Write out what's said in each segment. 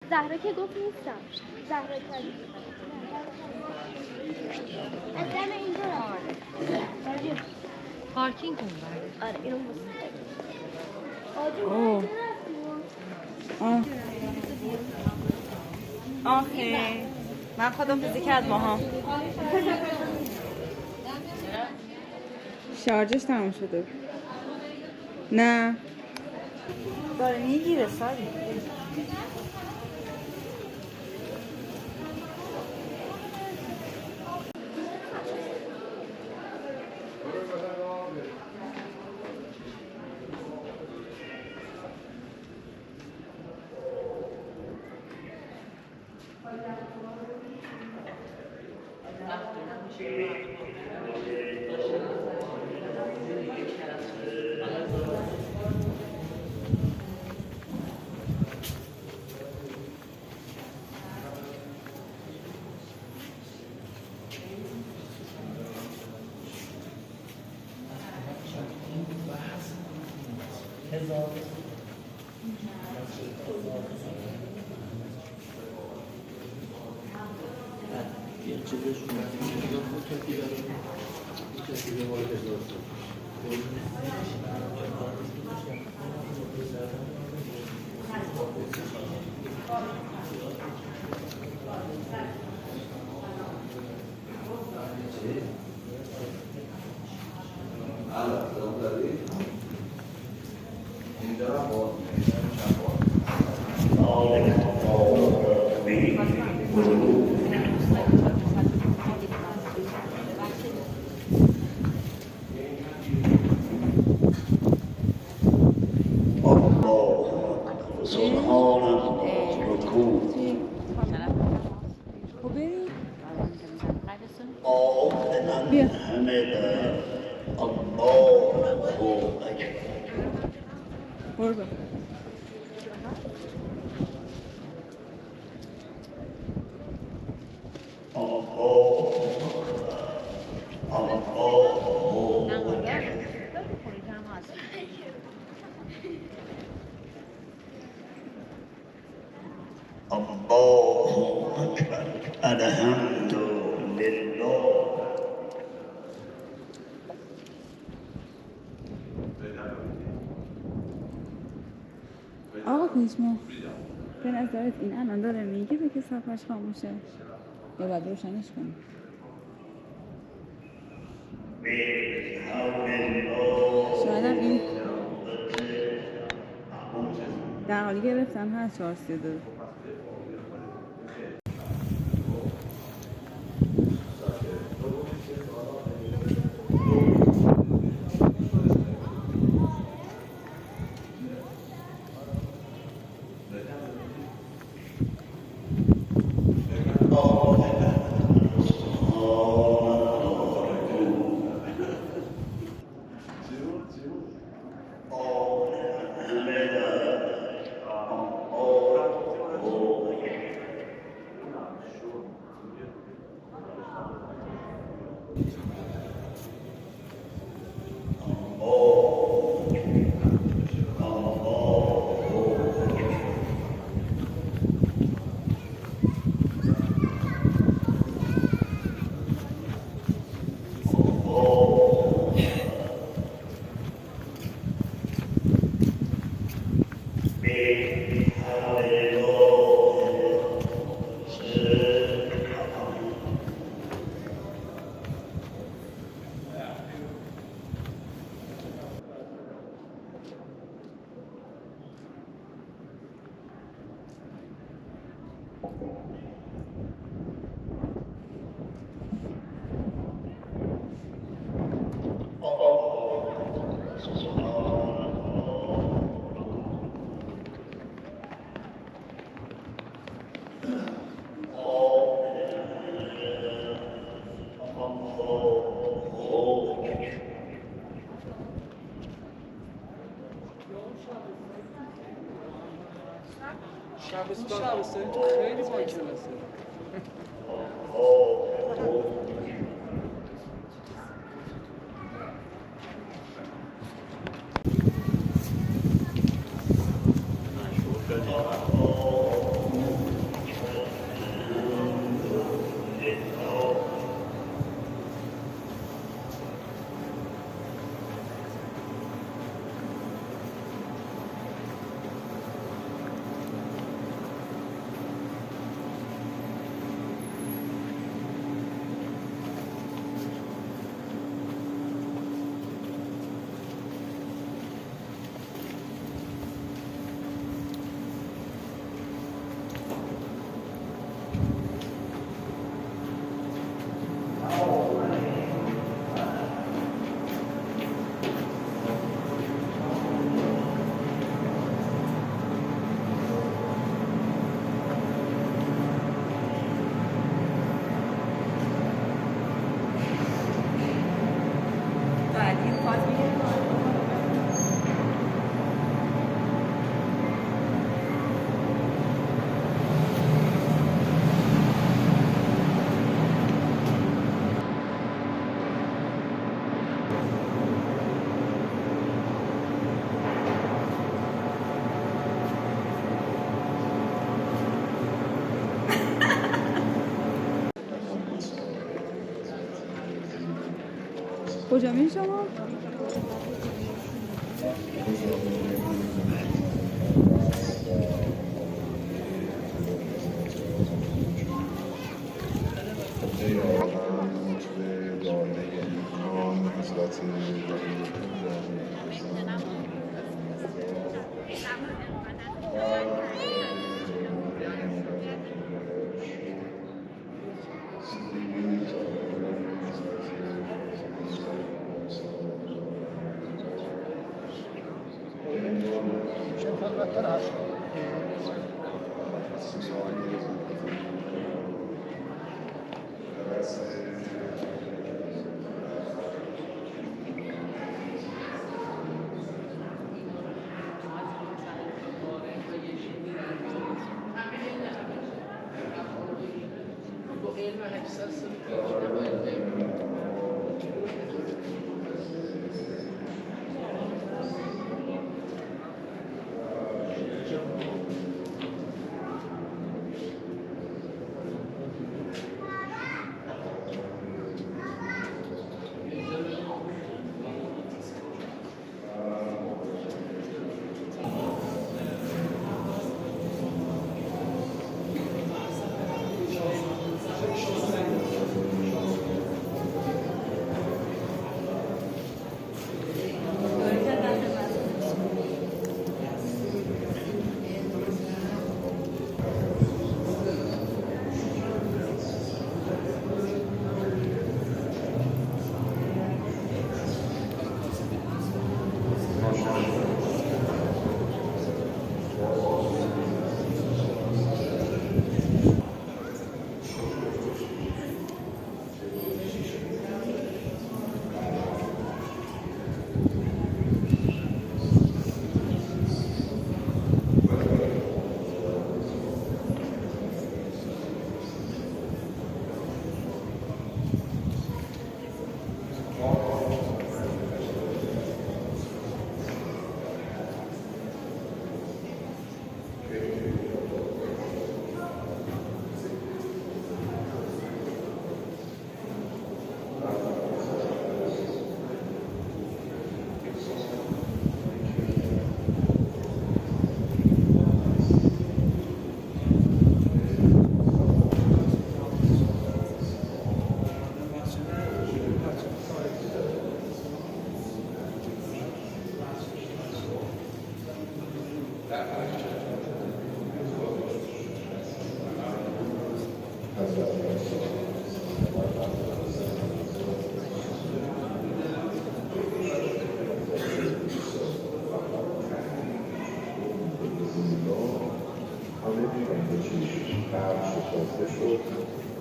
زهرا که گفت نیستم. زهرا کردی از دم اینجا رفت. پارکینگ کن برده. آره اینو آخه من خداحافظی کرد ماها. شارژش تموم شده. نه داره میگیره ساری. آقا پیشمو به نظرت این الان داره میگه به که صفحش خاموشه یا باید روشنش کنیم؟ شاید هم این در حالی گرفتن هست 432. شبستان خیلی با کلاسه. کجا میری شما؟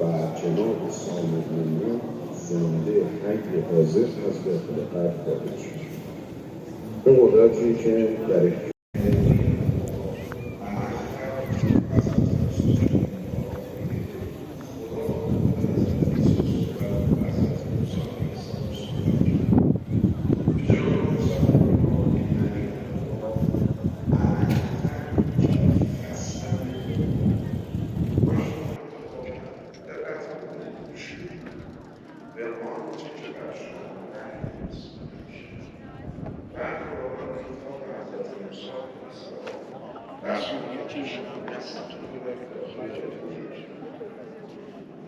و جناب سامدونی زنده حی حاضر از داخل قبر خارج شد. اون قدرتی که در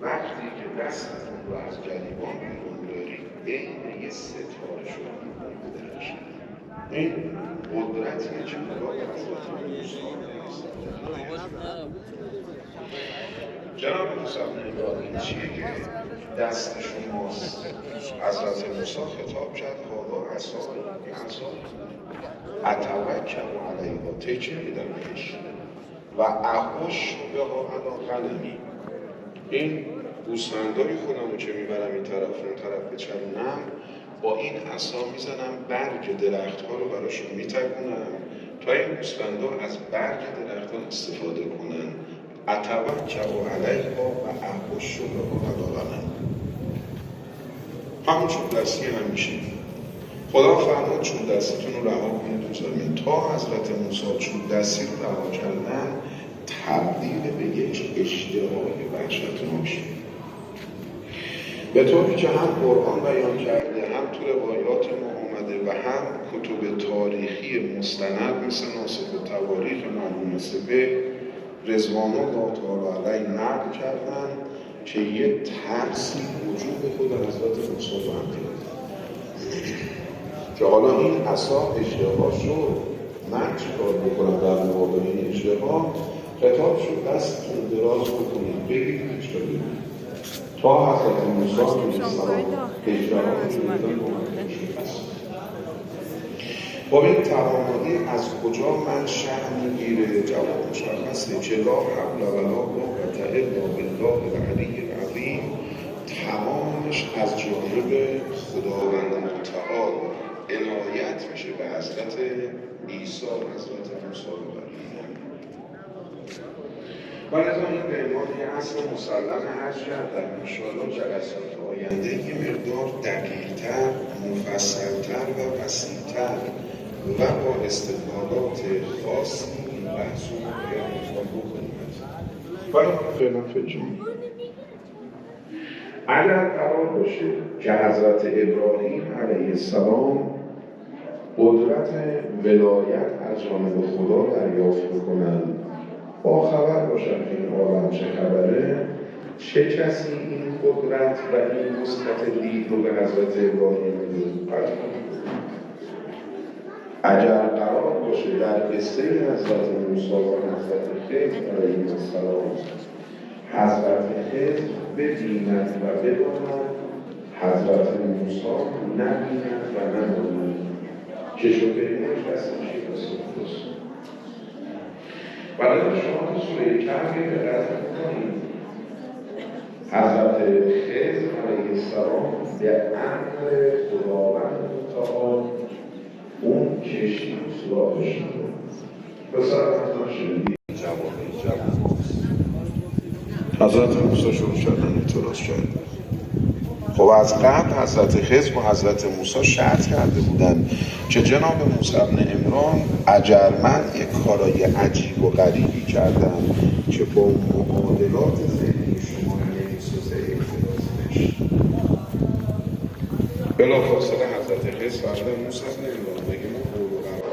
وقتی که دستتون رو از گریبان بیرون دارید عین یه ستاره شما می‌درخشید. این قدرتیه که خدا حضرت موسی جناب موسی این چیه که دست شماست؟ حضرت موسی خطاب کرد حالا عصای اتوکل علیها تکیه میدم بهش و احوش بها علی قلمی. این گوسفندای خودم رو که میبرم این طرف اون طرف به چرونم با این عصا میزنم برگ درخت ها رو براشون میتکونم تا این گوسفندا از برگ درخت ها استفاده کنن. اتوکل علیها و احوش بها علی قلمی. همون چوب دستی همیشه خدا فرمود چوب دستیتون رو رها کنید تو زمین. تا حضرت موسی چوب دستی رو رها کردن تبدیل به یک اشتهای وحشتناک شد. به طوری که هم قرآن بیان کرده، هم تو روایات ما آمده و هم کتب تاریخی مستند مثل ناصف تواریخ مرحوم سپهر رضوان الله تعالی علیه نقل کردن که یه ترسی وجود خود حضرت موسی رو هم که حالا این عصا اشتباه شد، من چیکار بکنم در مقابل این اشتباه؟ خطاب شد دستتون دراز بکنید، بگید اشتباه بگید تا حضرت موسی علیه السلام اشتباه با این توانایی از کجا منشأ میگیره؟ جواب مشخصه که لا حول ولا قوة الا بالله العلی العظیم، تمامش از جانب خداوند متعال عنایت میشه به حضرت عیسی، حضرت موسی و لذا این به عنوان یه اصل مسلم هست در انشاءالله جلسات آینده یه مقدار دقیق‌تر، مفصل‌تر و وسیع‌تر و با استدلالات خاصی این بحث رو باید بکنیم. ولی فعلا فجیم اگر قرار باشه که حضرت ابراهیم علیه السلام قدرت ولایت از جانب خدا دریافت بکنن، با خبر باشن که این عالم چه خبره، چه کسی این قدرت و این وسعت دید رو به حضرت ابراهیم میده؟ اگر قرار باشه در قصه حضرت موسی و حضرت خضر علیه السلام حضرت خضر ببیند و بداند، حضرت موسی نبیند و نداند، که شبههش دستش رسول. برای شما تو سوره کهف دقت کنید، حضرت خضر علیه السلام به امر خداوند متعال اون کشتی رو سراغش می‌کنه. پسر من شنیدی جواب حضرت موسی شروع کردن اعتراض کرد. خب از قبل حضرت خضر و حضرت موسی شرط کرده بودن که جناب موسی بن عمران اجرمند یک کارای عجیب و غریبی کردن که با معادلات ذهنی شما نمی‌سازه اختلاس نشه. بلافاصله حضرت خضر فرمود موسی بن عمران بگه ما قول و قرار